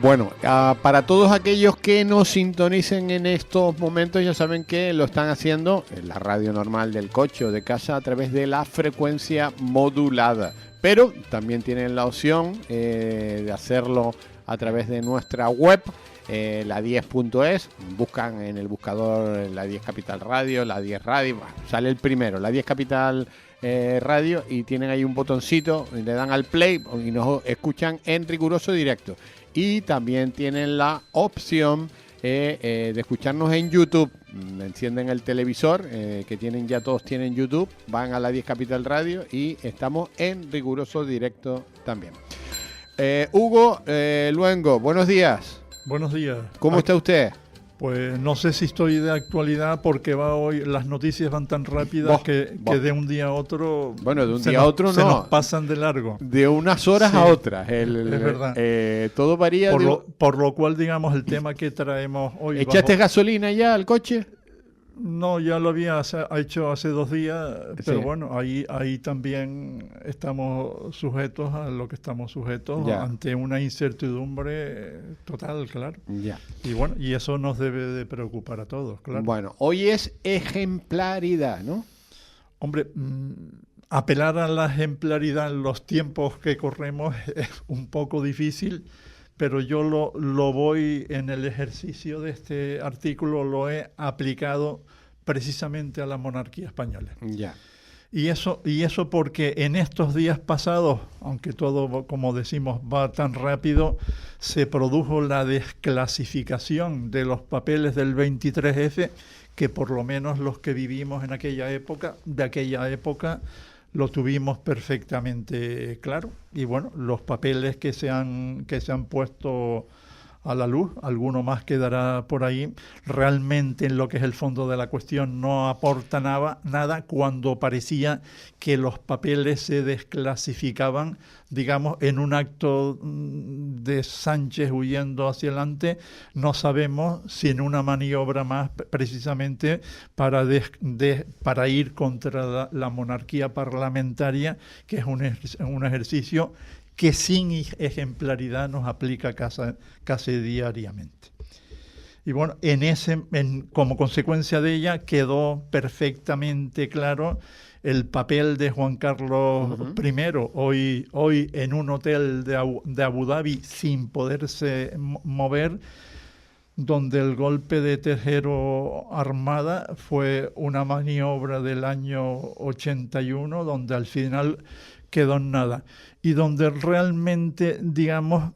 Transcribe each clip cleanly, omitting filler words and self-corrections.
Bueno, para todos aquellos que nos sintonicen en estos momentos, ya saben que lo están haciendo en la radio normal del coche o de casa a través de la frecuencia modulada. Pero también tienen la opción de hacerlo a través de nuestra web, la10.es. Buscan en el buscador la 10 Capital Radio, la 10 Radio, sale el primero, la 10 Capital Radio, y tienen ahí un botoncito, le dan al play y nos escuchan en riguroso directo. Y también tienen la opción de escucharnos en YouTube. Encienden el televisor, que tienen, ya todos tienen YouTube, van a la 10 Capital Radio y estamos en riguroso directo también. Hugo Luengo, buenos días. Buenos días. ¿Cómo está usted? Pues no sé si estoy de actualidad porque hoy las noticias van tan rápidas que de un día a otro. Bueno, de un día a otro no. Se nos pasan de largo. De unas horas a otras. Es verdad. Todo varía. Por lo cual, digamos, el tema que traemos hoy. ¿Echaste gasolina ya al coche? No, ya lo había hecho hace 2 días, pero Sí. bueno, ahí también estamos sujetos a lo que estamos sujetos ante una incertidumbre total, claro. Ya. Y bueno, y eso nos debe de preocupar a todos, claro. Bueno, hoy es ejemplaridad, ¿no? Hombre, apelar a la ejemplaridad en los tiempos que corremos es un poco difícil, pero yo lo voy en el ejercicio de este artículo, lo he aplicado precisamente a la monarquía española. Ya. Y eso porque en estos días pasados, aunque todo, como decimos, va tan rápido, se produjo la desclasificación de los papeles del 23F, que por lo menos los que vivimos en aquella época, lo tuvimos perfectamente claro. Y bueno, los papeles que se han puesto a la luz, alguno más quedará por ahí, realmente en lo que es el fondo de la cuestión no aporta nada cuando parecía que los papeles se desclasificaban, digamos, en un acto de Sánchez huyendo hacia adelante. No sabemos si en una maniobra más precisamente para ir contra la monarquía parlamentaria, que es un ejercicio que sin ejemplaridad nos aplica casi diariamente. Y bueno, como consecuencia de ella quedó perfectamente claro el papel de Juan Carlos I, hoy en un hotel de Abu Dhabi sin poderse mover, donde el golpe de Tejero Armada fue una maniobra del año 81, donde al final quedó en nada, y donde realmente, digamos,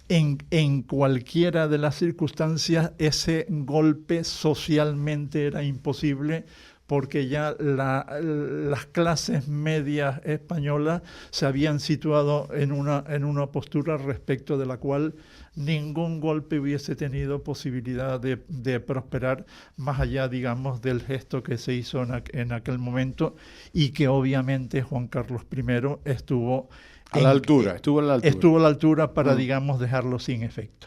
en cualquiera de las circunstancias ese golpe socialmente era imposible, porque ya las clases medias españolas se habían situado en una postura respecto de la cual ningún golpe hubiese tenido posibilidad de prosperar más allá, digamos, del gesto que se hizo en aquel momento, y que obviamente Juan Carlos I estuvo a la altura para, digamos, dejarlo sin efecto.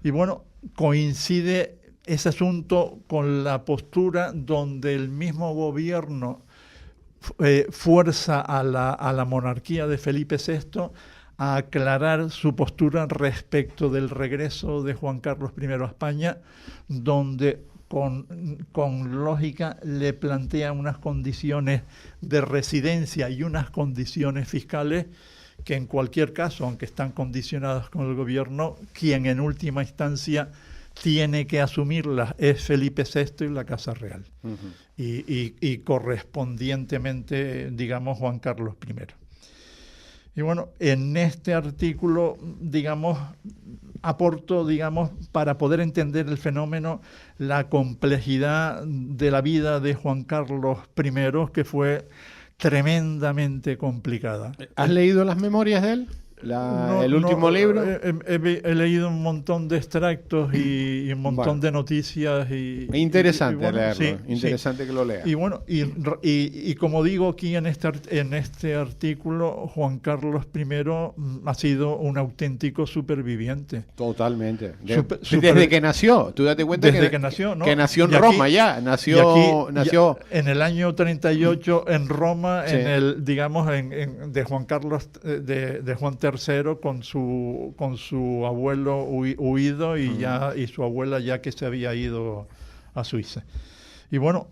Y bueno, coincide ese asunto con la postura donde el mismo gobierno fuerza a la monarquía de Felipe VI a aclarar su postura respecto del regreso de Juan Carlos I a España, donde con lógica le plantea unas condiciones de residencia y unas condiciones fiscales que en cualquier caso, aunque están condicionadas con el gobierno, quien en última instancia tiene que asumirlas es Felipe VI y la Casa Real, y correspondientemente, digamos, Juan Carlos I. Y bueno, en este artículo, digamos, aporto, digamos, para poder entender el fenómeno, la complejidad de la vida de Juan Carlos I, que fue tremendamente complicada. ¿Has leído las memorias de él? ¿El último libro? He leído un montón de extractos y un montón de noticias. Interesante leerlo, interesante que lo lea. Y bueno, y como digo aquí en este artículo, Juan Carlos I ha sido un auténtico superviviente. Totalmente. Desde que nació, tú date cuenta que nació, ¿no? Que nació en Roma ya, nació en el año 38 en Roma, sí. Digamos, de Juan Carlos, de Juan III III con su abuelo huido y su abuela ya que se había ido a Suiza. Y bueno,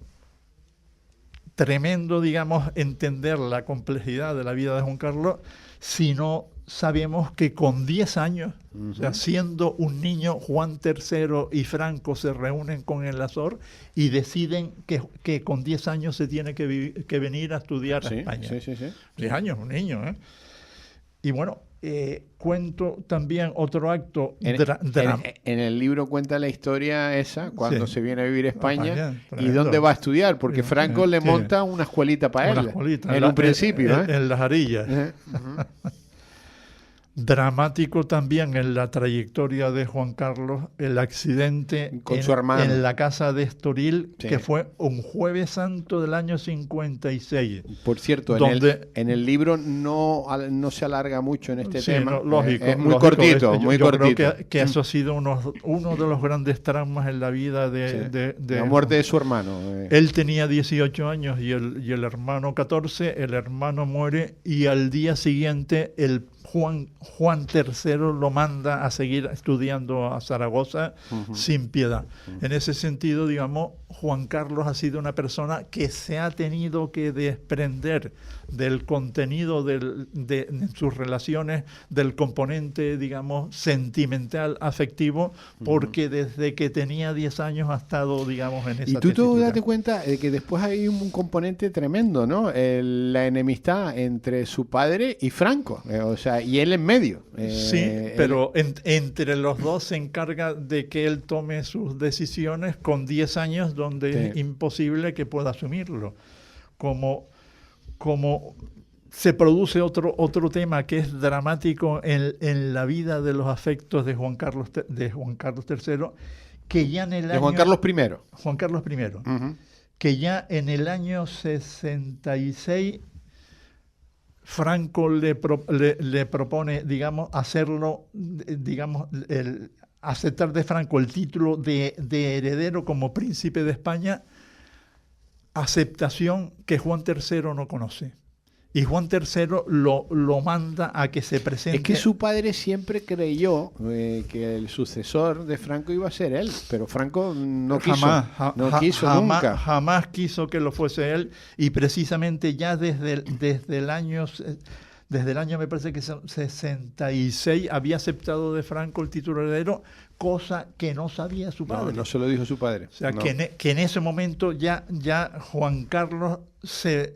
tremendo, digamos, entender la complejidad de la vida de Juan Carlos, si no sabemos que con 10 años, o sea, siendo un niño, Juan III y Franco se reúnen con el Azor y deciden que con 10 años se tiene que venir a estudiar a España. Sí. 10 años, un niño, ¿eh? Y bueno, cuento también otro acto. En el libro cuenta la historia esa, cuando se viene a vivir a España y dónde va a estudiar, porque Franco le monta una escuelita para él, en un principio. En Las Arillas. Dramático también en la trayectoria de Juan Carlos, el accidente con su hermano en la casa de Estoril, que fue un Jueves Santo del año 56. Por cierto, en el libro no se alarga mucho en este tema. No, lógico. Es muy cortito, muy cortito. Creo que eso ha sido uno de los grandes traumas en la vida de la muerte de su hermano. Él tenía 18 años y el hermano 14, el hermano muere y al día siguiente Juan III lo manda a seguir estudiando a Zaragoza sin piedad. En ese sentido, digamos, Juan Carlos ha sido una persona que se ha tenido que desprender del contenido de sus relaciones, del componente, digamos, sentimental, afectivo, porque desde que tenía 10 años ha estado, digamos, en esa tesitura. Y tú te das cuenta de que después hay un componente tremendo, ¿no? La enemistad entre su padre y Franco, o sea, y él en medio. Sí, pero entre los dos se encarga de que él tome sus decisiones con 10 años, donde es imposible que pueda asumirlo. Como se produce otro tema que es dramático en la vida de los afectos de Juan Carlos III, que ya en el año... Juan Carlos I. Juan Carlos I, que ya en el año 66... Franco le propone, digamos, hacerlo, digamos, aceptar de Franco el título de heredero como príncipe de España, aceptación que Juan III no conoce. Y Juan III lo manda a que se presente. Es que su padre siempre creyó que el sucesor de Franco iba a ser él, pero Franco no quiso nunca. Jamás quiso que lo fuese él, y precisamente ya desde el año me parece que 66 había aceptado de Franco el título heredero, cosa que no sabía su padre. No se lo dijo su padre. O sea, que en ese momento ya Juan Carlos se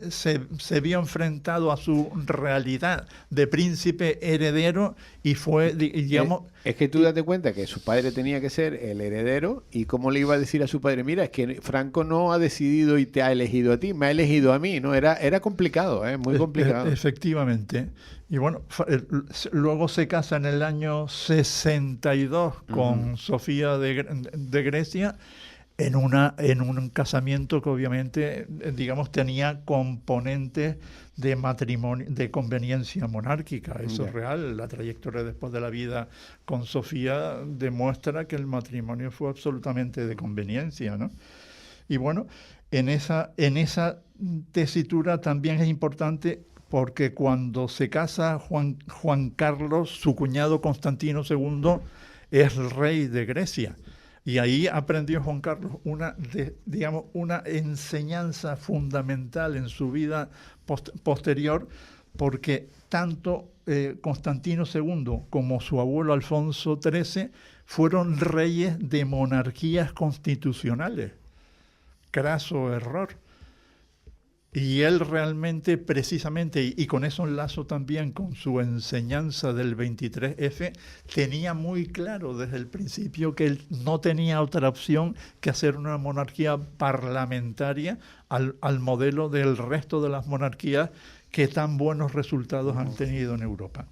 vio enfrentado a su realidad de príncipe heredero y fue, digamos... Es que tú date cuenta que su padre tenía que ser el heredero, y cómo le iba a decir a su padre, mira, es que Franco no ha decidido y te ha elegido a ti, me ha elegido a mí, ¿no? Era complicado, muy complicado. Efectivamente. Y bueno, luego se casa en el año 62 con Sofía de Grecia, en un casamiento que obviamente, digamos, tenía componentes de matrimonio, de conveniencia monárquica. Eso es real. La trayectoria después de la vida con Sofía demuestra que el matrimonio fue absolutamente de conveniencia, ¿no? Y bueno, en esa tesitura también es importante, porque cuando se casa Juan Carlos, su cuñado Constantino II es rey de Grecia. Y ahí aprendió Juan Carlos una enseñanza fundamental en su vida posterior, porque tanto Constantino II como su abuelo Alfonso XIII fueron reyes de monarquías constitucionales. Craso error. Y él realmente, precisamente, y con eso enlazo también con su enseñanza del 23F, tenía muy claro desde el principio que él no tenía otra opción que hacer una monarquía parlamentaria al modelo del resto de las monarquías que tan buenos resultados han tenido en Europa.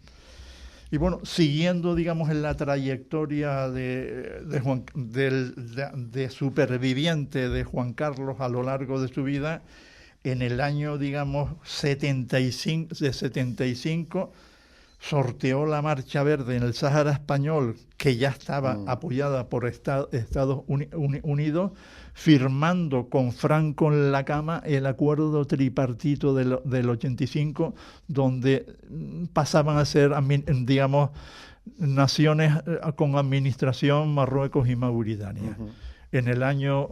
Y bueno, siguiendo, digamos, en la trayectoria de superviviente de Juan Carlos a lo largo de su vida, en el año, digamos, 75, sorteó la Marcha Verde en el Sáhara Español, que ya estaba apoyada por Estados Unidos, firmando con Franco en la cama el acuerdo tripartito del 85, donde pasaban a ser, digamos, naciones con administración Marruecos y Mauritania. En el año,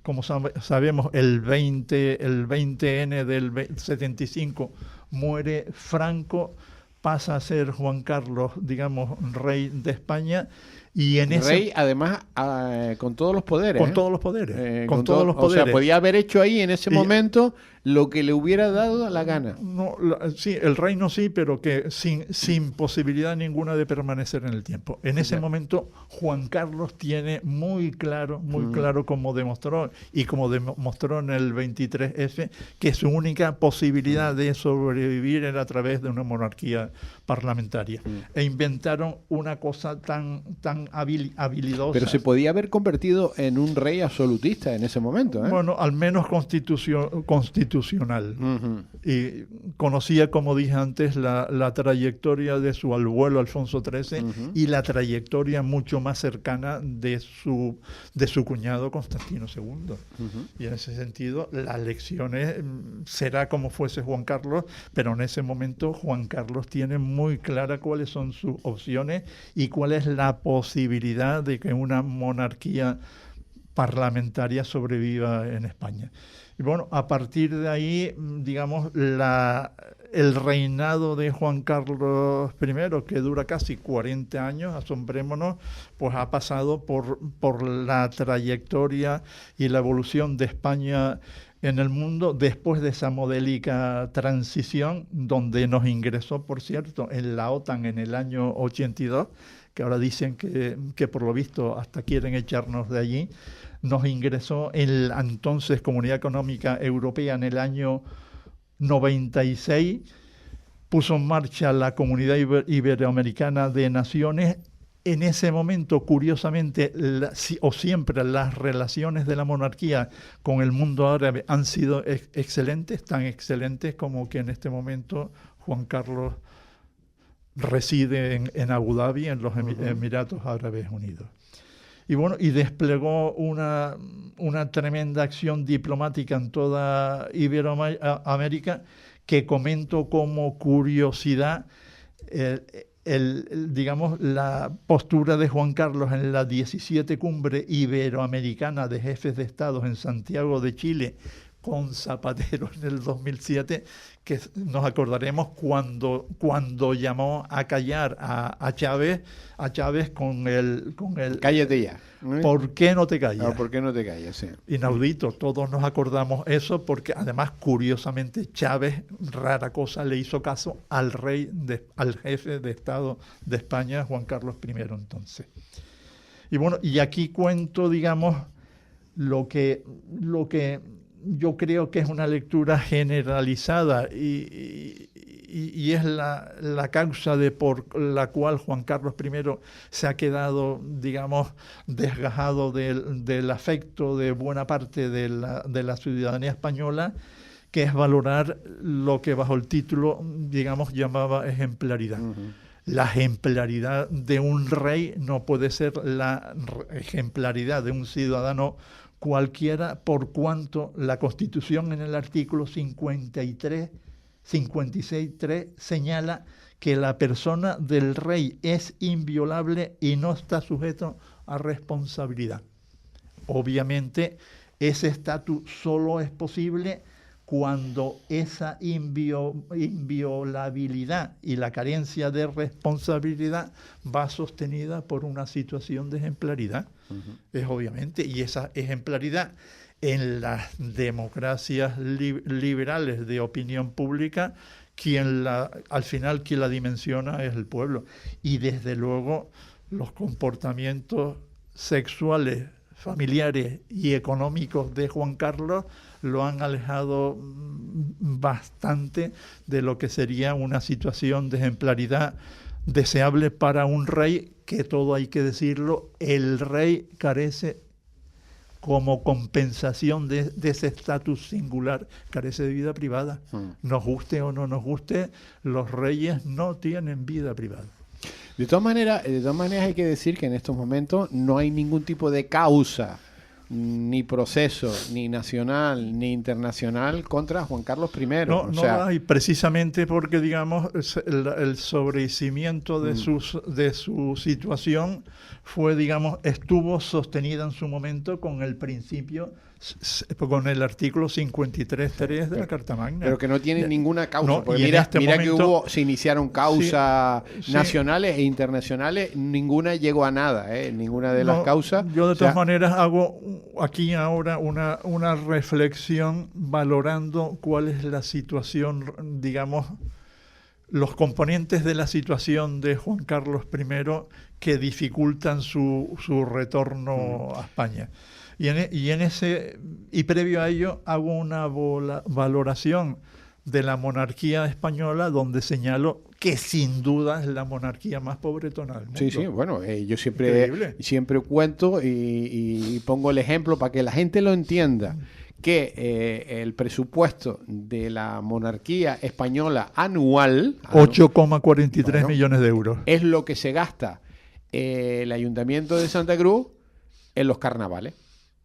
como sabemos, el 20N del 75 muere Franco, pasa a ser Juan Carlos, digamos, rey de España. Y en rey, además, con todos los poderes. Con todos los poderes. Con todos los poderes. O sea, podía haber hecho ahí en ese momento lo que le hubiera dado la gana. No, sí, el reino sí, pero que sin posibilidad ninguna de permanecer en el tiempo. En ese momento, Juan Carlos tiene muy claro, como demostró, y como demostró en el 23F, que su única posibilidad de sobrevivir era a través de una monarquía parlamentaria. E inventaron una cosa tan habilidosa. Pero se podía haber convertido en un rey absolutista en ese momento, ¿eh? Bueno, al menos constitucional. Y conocía, como dije antes, la trayectoria de su abuelo Alfonso XIII y la trayectoria mucho más cercana de su cuñado Constantino II. Y en ese sentido, las elecciones será como fuese Juan Carlos, pero en ese momento Juan Carlos tiene muy clara cuáles son sus opciones y cuál es la posibilidad de que una monarquía parlamentaria sobreviva en España. Y bueno, a partir de ahí, digamos, el reinado de Juan Carlos I, que dura casi 40 años, asombrémonos, pues ha pasado por la trayectoria y la evolución de España en el mundo después de esa modélica transición, donde nos ingresó, por cierto, en la OTAN en el año 82, que ahora dicen que por lo visto hasta quieren echarnos de allí. Nos ingresó en la entonces Comunidad Económica Europea en el año 96, puso en marcha la Comunidad Iberoamericana de Naciones. En ese momento, curiosamente, siempre las relaciones de la monarquía con el mundo árabe han sido excelentes, tan excelentes como que en este momento Juan Carlos reside en Abu Dhabi, en los Emiratos Árabes Unidos. Y bueno, y desplegó una tremenda acción diplomática en toda Iberoamérica, que comento como curiosidad digamos, la postura de Juan Carlos en la 17 Cumbre Iberoamericana de Jefes de Estados en Santiago de Chile, con Zapatero en el 2007, que nos acordaremos cuando llamó a callar a Chávez con el cállate ya. ¿Por qué no te callas? No, ¿por qué no te callas? Sí. Inaudito, todos nos acordamos eso, porque además, curiosamente, Chávez, rara cosa, le hizo caso al jefe de Estado de España, Juan Carlos I, entonces. Y bueno, y aquí cuento, digamos, lo que yo creo que es una lectura generalizada y es la causa por la cual Juan Carlos I se ha quedado, digamos, desgajado del afecto de buena parte de la ciudadanía española, que es valorar lo que bajo el título, digamos, llamaba ejemplaridad. La ejemplaridad de un rey no puede ser la ejemplaridad de un ciudadano cualquiera, por cuanto la Constitución en el artículo 56.3 señala que la persona del rey es inviolable y no está sujeto a responsabilidad. Obviamente, ese estatus solo es posible cuando esa inviolabilidad y la carencia de responsabilidad va sostenida por una situación de ejemplaridad. Es obviamente, y esa ejemplaridad en las democracias liberales de opinión pública, al final quien la dimensiona es el pueblo. Y desde luego los comportamientos sexuales, familiares y económicos de Juan Carlos lo han alejado bastante de lo que sería una situación de ejemplaridad deseable para un rey, que todo hay que decirlo, el rey carece como compensación de ese estatus singular, carece de vida privada. Nos guste o no nos guste, los reyes no tienen vida privada. De todas maneras hay que decir que en estos momentos no hay ningún tipo de causa, ni proceso, ni nacional, ni internacional contra Juan Carlos I. No hay, precisamente porque, digamos, el sobreseimiento de su situación fue, digamos, estuvo sostenida en su momento con el principio, con el artículo 53.3 de la Carta Magna. Pero que no tiene ninguna causa, no, porque mira que se iniciaron causas nacionales e internacionales, ninguna llegó a nada, ninguna de las causas. Yo de todas maneras hago aquí ahora una reflexión valorando cuál es la situación, digamos, los componentes de la situación de Juan Carlos I que dificultan su retorno a España. Y previo a ello hago una valoración de la monarquía española, donde señalo que sin duda es la monarquía más pobretona del mundo. Sí, bueno, yo siempre cuento y pongo el ejemplo para que la gente lo entienda, que el presupuesto de la monarquía española anual, 8,43 millones de euros, es lo que se gasta el Ayuntamiento de Santa Cruz en los carnavales.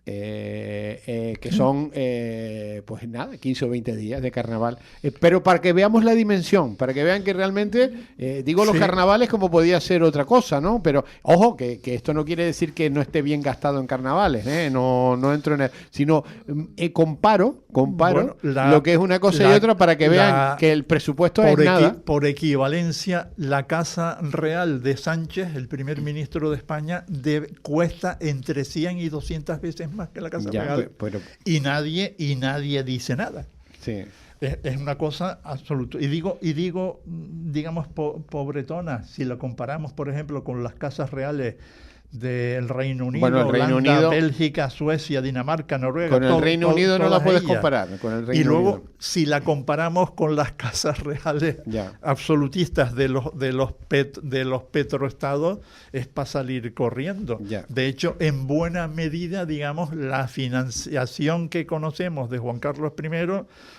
Que son, pues nada, 15 o 20 días de carnaval. Pero para que veamos la dimensión, para que vean que realmente, los carnavales como podía ser otra cosa, ¿no? Pero, ojo, que esto no quiere decir que no esté bien gastado en carnavales, no entro en sino comparo lo que es una cosa y otra para que vean que el presupuesto es nada. Por equivalencia, la Casa Real de Sánchez, el primer ministro de España, cuesta entre 100 y 200 veces más que la Casa Real. Y nadie dice nada. Sí. Es una cosa absoluta. Y digo, digamos, pobretona, si lo comparamos, por ejemplo, con las casas reales del Reino Unido, Holanda, Bélgica, Suecia, Dinamarca, Noruega. Con el Reino Unido no la puedes comparar. Con el Reino y luego, Unido, si la comparamos con las casas reales absolutistas de los petroestados, es para salir corriendo. De hecho, en buena medida, digamos, la financiación que conocemos de Juan Carlos I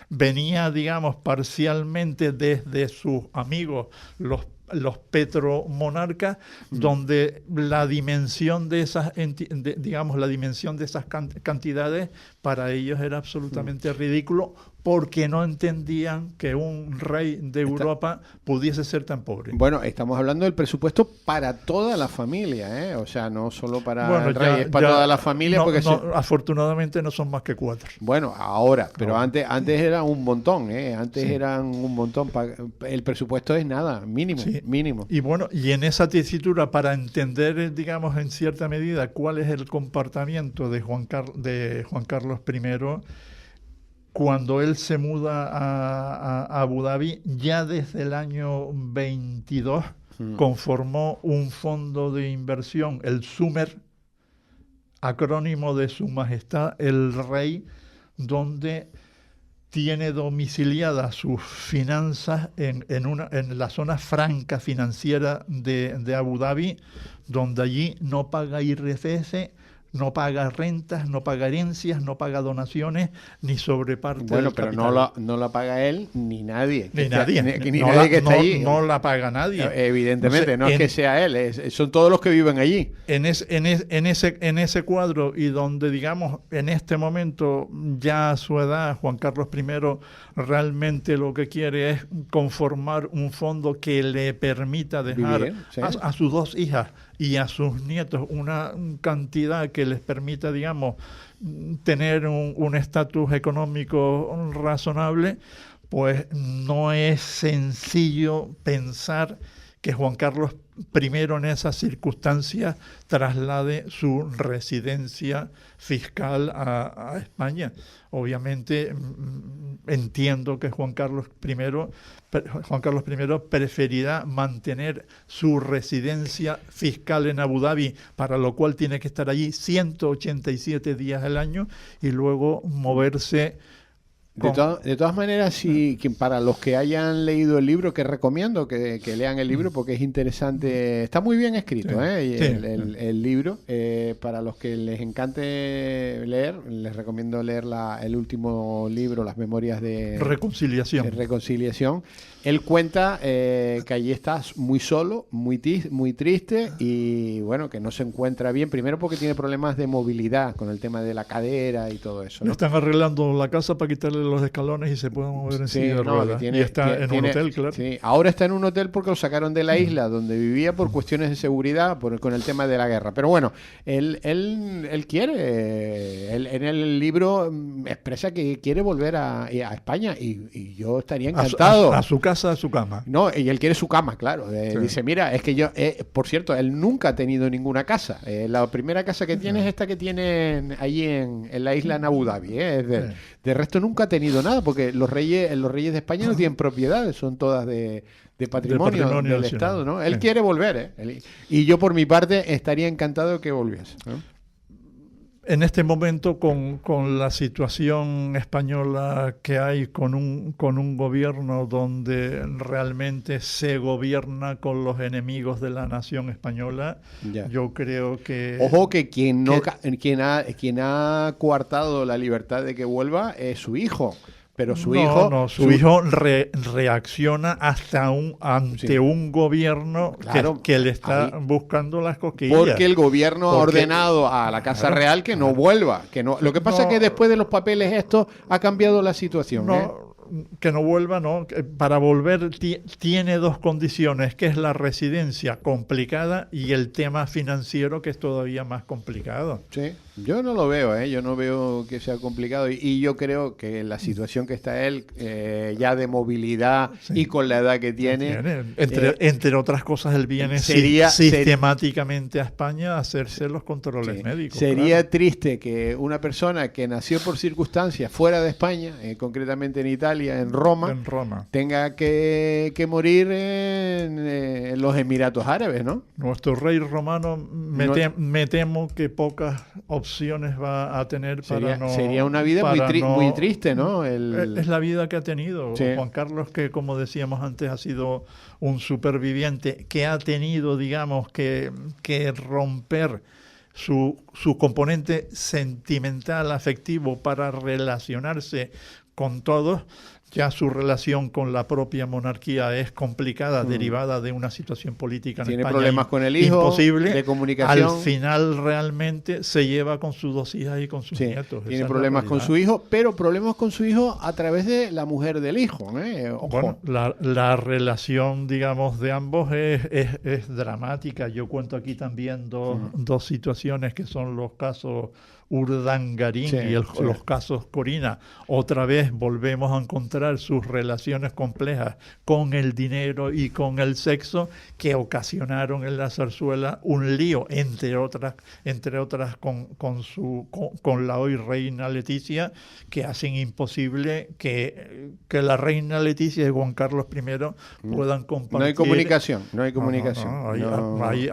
venía, digamos, parcialmente desde sus amigos, los petromonarcas, donde la dimensión de esas cantidades para ellos era absolutamente ridículo, porque no entendían que un rey de Europa pudiese ser tan pobre. Bueno, estamos hablando del presupuesto para toda la familia, o sea, no solo para el rey, es para toda la familia. Afortunadamente no son más que 4. Bueno, ahora, pero antes eran un montón, eran un montón. El presupuesto es nada, mínimo. Y bueno, y en esa tesitura, para entender, digamos, en cierta medida cuál es el comportamiento de Juan Carlos I, cuando él se muda a Abu Dhabi, ya desde el año 22 conformó un fondo de inversión, el SUMER, acrónimo de Su Majestad el Rey, donde tiene domiciliadas sus finanzas en la zona franca financiera de Abu Dhabi, donde allí no paga IRPF, no paga rentas, no paga herencias, no paga donaciones, ni sobreparte del capital. Pero no la paga él ni nadie. Ni nadie que está allí. No la paga nadie. Evidentemente, no es que sea él, son todos los que viven allí. En ese cuadro, y donde, digamos, en este momento, ya a su edad, Juan Carlos I realmente lo que quiere es conformar un fondo que le permita dejar a sus 2 hijas y a sus nietos una cantidad que les permita, digamos, tener un estatus económico razonable. Pues no es sencillo pensar que Juan Carlos I en esas circunstancias traslade su residencia fiscal a España. Obviamente entiendo que Juan Carlos I preferirá mantener su residencia fiscal en Abu Dhabi, para lo cual tiene que estar allí 187 días al año, y luego moverse De todas maneras, para los que hayan leído el libro, que recomiendo que lean el libro porque es interesante, está muy bien escrito, el libro. Para los que les encante leer, les recomiendo leer el último libro, Las Memorias de Reconciliación. Él cuenta que allí está muy solo, muy triste y bueno, que no se encuentra bien, primero porque tiene problemas de movilidad con el tema de la cadera y todo eso, ¿no? Están arreglando la casa para quitarle los escalones y se pueden mover en silla de ruedas. Y está en un hotel, claro. Sí, ahora está en un hotel porque lo sacaron de la isla donde vivía por cuestiones de seguridad, con el tema de la guerra. Pero bueno, él quiere, en el libro expresa que quiere volver a España y yo estaría encantado. A su casa, a su cama. No, y él quiere su cama, claro. Dice, mira, es que yo, por cierto, él nunca ha tenido ninguna casa. La primera casa que tiene es esta que tienen allí en la isla en Abu Dhabi. De resto nunca ha tenido nada, porque los reyes de España no tienen propiedades, son todas de patrimonio del Estado, ¿no? Él quiere volver, y yo por mi parte estaría encantado de que volviese, ¿no? En este momento, con la situación española que hay, con un gobierno donde realmente se gobierna con los enemigos de la nación española, yo creo que... Ojo que quien ha coartado la libertad de que vuelva es su hijo. Pero su hijo reacciona ante un gobierno que le está buscando las cosquillas. Porque el gobierno ha ordenado a la Casa Real que no vuelva. Lo que pasa es que después de los papeles esto ha cambiado la situación. Que no vuelva, no. Para volver tiene dos condiciones, que es la residencia complicada y el tema financiero, que es todavía más complicado. Sí, yo no lo veo, yo no veo que sea complicado y yo creo que la situación que está él, ya de movilidad y con la edad que tiene... Entre otras cosas, él viene sistemáticamente a España a hacerse los controles médicos. Sería triste que una persona que nació por circunstancias fuera de España, concretamente en Italia, en Roma, tenga que morir en los Emiratos Árabes, ¿no? Nuestro rey romano, me temo que pocas opciones va a tener sería una vida muy triste, ¿no? Es la vida que ha tenido Juan Carlos, que como decíamos antes ha sido un superviviente, que ha tenido, digamos, que romper su componente sentimental, afectivo, para relacionarse con todos. Ya su relación con la propia monarquía es complicada, derivada de una situación política en Tiene España problemas con el hijo, imposible. De comunicación. Al final realmente se lleva con sus dos hijas y con sus nietos. Tiene problemas con su hijo, pero problemas con su hijo a través de la mujer del hijo. Ojo. Bueno, la relación, digamos, de ambos es dramática. Yo cuento aquí también dos situaciones que son los casos Urdangarín y los casos Corina. Otra vez volvemos a encontrar sus relaciones complejas con el dinero y con el sexo, que ocasionaron en la zarzuela un lío, entre otras con la hoy reina Leticia, que hacen imposible que la reina Leticia y Juan Carlos I puedan compartir. No hay comunicación.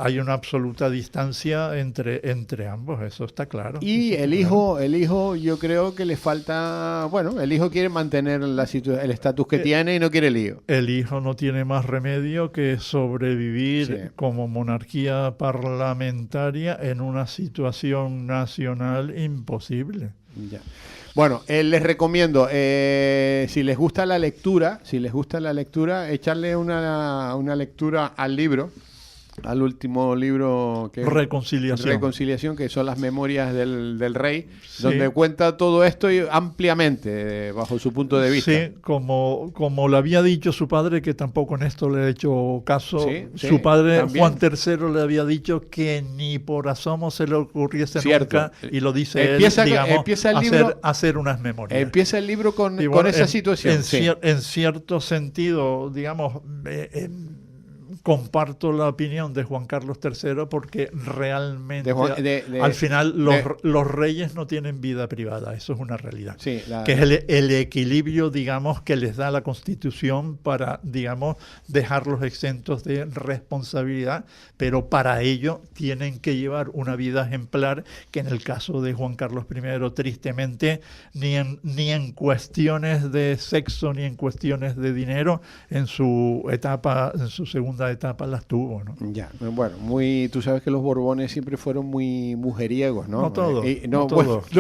Hay una absoluta distancia entre ambos, eso está claro. Y el hijo yo creo que le falta, el hijo quiere mantener el estatus que tiene y no quiere lío. El hijo no tiene más remedio que sobrevivir como monarquía parlamentaria en una situación nacional imposible. Ya. Bueno, les recomiendo, si les gusta la lectura, echarle una lectura al libro. Al último libro, que Reconciliación, que son las memorias del rey, donde cuenta todo esto ampliamente, bajo su punto de vista. Sí, como le había dicho su padre, que tampoco en esto le he hecho caso, su padre también. Juan III le había dicho que ni por asomo se le ocurriese nunca, y lo dice empieza el libro, hacer unas memorias. Empieza el libro con esa situación. En cierto sentido, digamos... comparto la opinión de Juan Carlos III porque realmente al final los reyes no tienen vida privada, eso es una realidad. Sí, que es el equilibrio, digamos, que les da la Constitución para, digamos, dejarlos exentos de responsabilidad, pero para ello tienen que llevar una vida ejemplar, que en el caso de Juan Carlos I, tristemente, ni en cuestiones de sexo, ni en cuestiones de dinero, en su segunda etapa las tuvo, ¿no? Ya, bueno, tú sabes que los Borbones siempre fueron muy mujeriegos, ¿no? No todo, no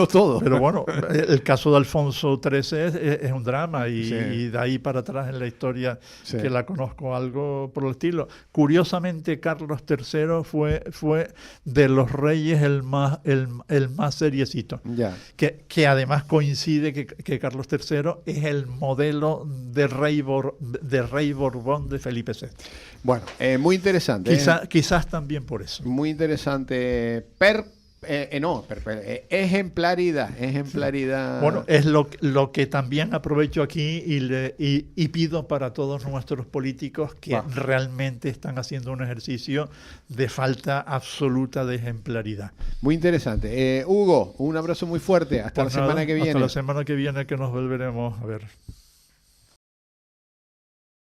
todo. Pero bueno, el caso de Alfonso XIII es un drama y de ahí para atrás en la historia que la conozco algo por el estilo. Curiosamente, Carlos III fue de los reyes el más seriecito. Ya. Que además coincide que Carlos III es el modelo de rey Borbón de Felipe VI. Bueno, muy interesante. Quizás también por eso. Muy interesante. Ejemplaridad. Bueno, es lo que también aprovecho aquí y pido para todos nuestros políticos que realmente están haciendo un ejercicio de falta absoluta de ejemplaridad. Muy interesante. Hugo, un abrazo muy fuerte. Hasta la semana que viene. Hasta la semana que viene, que nos volveremos a ver.